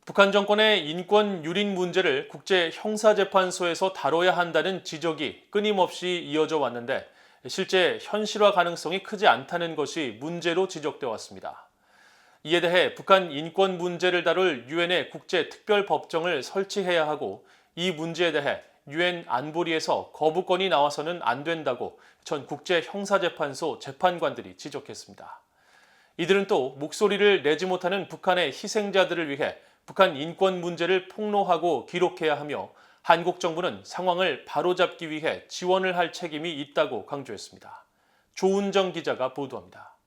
북한 정권의 인권 유린 문제를 국제형사재판소에서 다뤄야 한다는 지적이 끊임없이 이어져 왔는데 실제 현실화 가능성이 크지 않다는 것이 문제로 지적돼 왔습니다. 이에 대해 북한 인권 문제를 다룰 유엔의 국제특별법정을 설치해야 하고 이 문제에 대해 유엔 안보리에서 거부권이 나와서는 안 된다고 전 국제형사재판소 재판관들이 지적했습니다. 이들은 또 목소리를 내지 못하는 북한의 희생자들을 위해 북한 인권 문제를 폭로하고 기록해야 하며 한국 정부는 상황을 바로잡기 위해 지원을 할 책임이 있다고 강조했습니다. 조은정 기자가 보도합니다.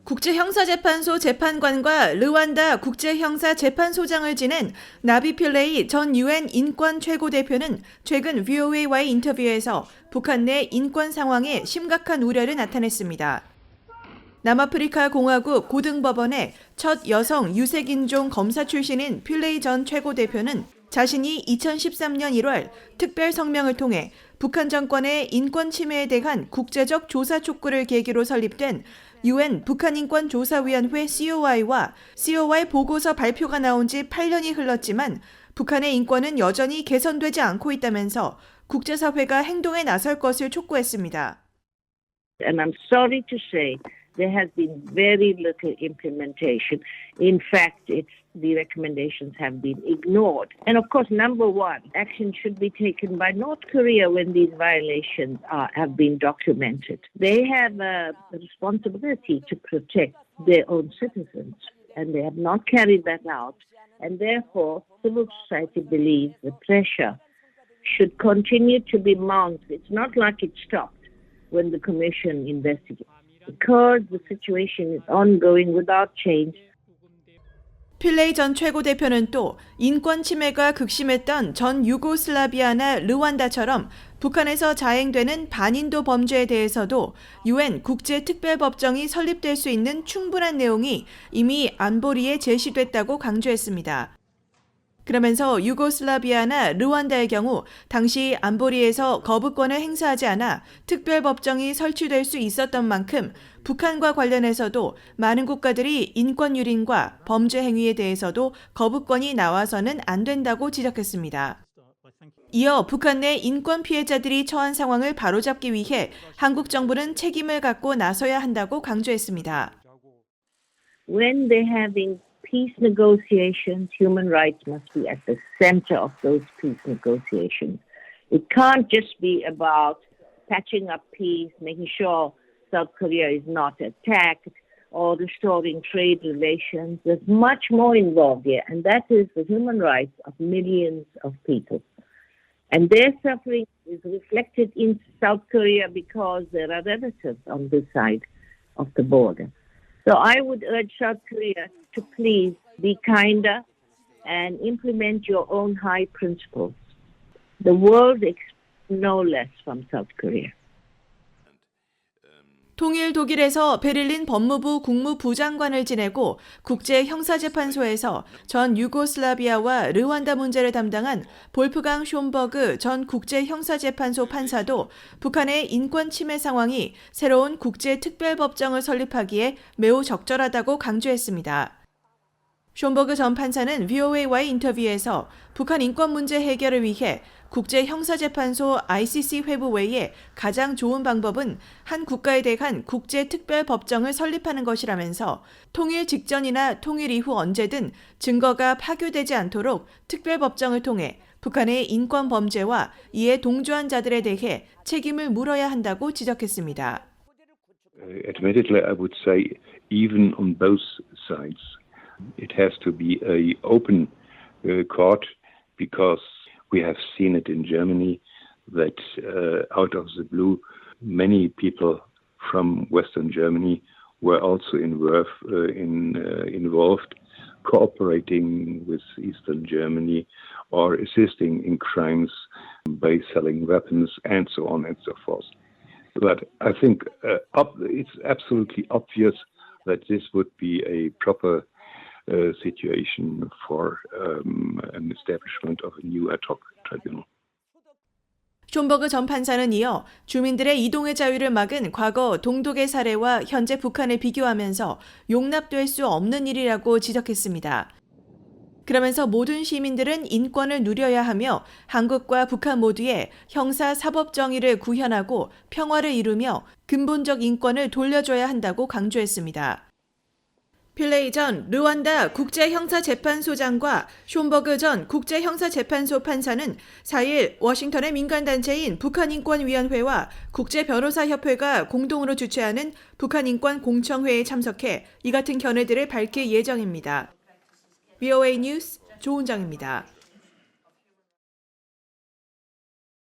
국제형사재판소 재판관과 르완다 국제형사재판소장을 지낸 나비 필레이 전 유엔 인권 최고대표는 최근 VOA와의 인터뷰에서 북한 내 인권 상황에 심각한 우려를 나타냈습니다. 남아프리카 공화국 고등법원의 첫 여성 유색인종 검사 출신인 필레이 전 최고대표는 자신이 2013년 1월 특별 성명을 통해 북한 정권의 인권 침해에 대한 국제적 조사 촉구를 계기로 설립된 유엔 북한인권조사위원회 COI와 COI 보고서 발표가 나온 지 8년이 흘렀지만 북한의 인권은 여전히 개선되지 않고 있다면서 국제사회가 행동에 나설 것을 촉구했습니다. And I'm sorry to say there has been very little implementation. In fact, the recommendations have been ignored. And of course, number one, action should be taken by North Korea when these violations have been documented. They have a responsibility to protect their own citizens, and they have not carried that out. And therefore, civil society believes the pressure should continue to be mounted. It's not like it stopped when the commission investigated. Because the situation is ongoing without change. 필레이 전 최고대표는 또 인권 침해가 극심했던 전 유고슬라비아나 르완다처럼 북한에서 자행되는 반인도 범죄에 대해서도 유엔 국제특별법정이 설립될 수 있는 충분한 내용이 이미 안보리에 제시됐다고 강조했습니다. 그러면서 유고슬라비아나 르완다의 경우 당시 안보리에서 거부권을 행사하지 않아 특별법정이 설치될 수 있었던 만큼 북한과 관련해서도 많은 국가들이 인권 유린과 범죄 행위에 대해서도 거부권이 나와서는 안 된다고 지적했습니다. 이어 북한 내 인권 피해자들이 처한 상황을 바로잡기 위해 한국 정부는 책임을 갖고 나서야 한다고 강조했습니다. When they're having peace negotiations, human rights must be at the center of those peace negotiations. It can't just be about patching up peace, making sure South Korea is not attacked, or restoring trade relations. There's much more involved here, and that is the human rights of millions of people. And their suffering is reflected in South Korea because there are relatives on this side of the border. So I would urge South Korea to please be kinder and implement your own high principles. The world expects no less from South Korea. 통일 독일에서 베를린 법무부 국무부장관을 지내고 국제형사재판소에서 전 유고슬라비아와 르완다 문제를 담당한 볼프강 숀버그 전 국제형사재판소 판사도 북한의 인권 침해 상황이 새로운 국제특별법정을 설립하기에 매우 적절하다고 강조했습니다. 숀버그 전 판사는 VOA와의 인터뷰에서 북한 인권 문제 해결을 위해 국제형사재판소 ICC 회부 외에 가장 좋은 방법은 한 국가에 대한 국제특별법정을 설립하는 것이라면서 통일 직전이나 통일 이후 언제든 증거가 파괴되지 않도록 특별법정을 통해 북한의 인권 범죄와 이에 동조한 자들에 대해 책임을 물어야 한다고 지적했습니다. Admittedly, I would say even on both sides. It has to be an open court because we have seen it in Germany that out of the blue, many people from Western Germany were also involved, cooperating with Eastern Germany or assisting in crimes by selling weapons and so on and so forth. But I think it's absolutely obvious that this would be a proper situation for an establishment of a new ad hoc tribunal. 숀버그 전 판사는 이어 주민들의 이동의 자유를 막은 과거 동독의 사례와 현재 북한을 비교하면서 용납될 수 없는 일이라고 지적했습니다. 그러면서 모든 시민들은 인권을 누려야 하며 한국과 북한 모두의 형사 사법 정의를 구현하고 평화를 이루며 근본적 인권을 돌려줘야 한다고 강조했습니다. 필레이 전 르완다 국제형사재판소장과 숀버그 전 국제형사재판소 판사는 4일 워싱턴의 민간단체인 북한인권위원회와 국제변호사협회가 공동으로 주최하는 북한인권공청회에 참석해 이 같은 견해들을 밝힐 예정입니다. VOA 뉴스 조은정입니다.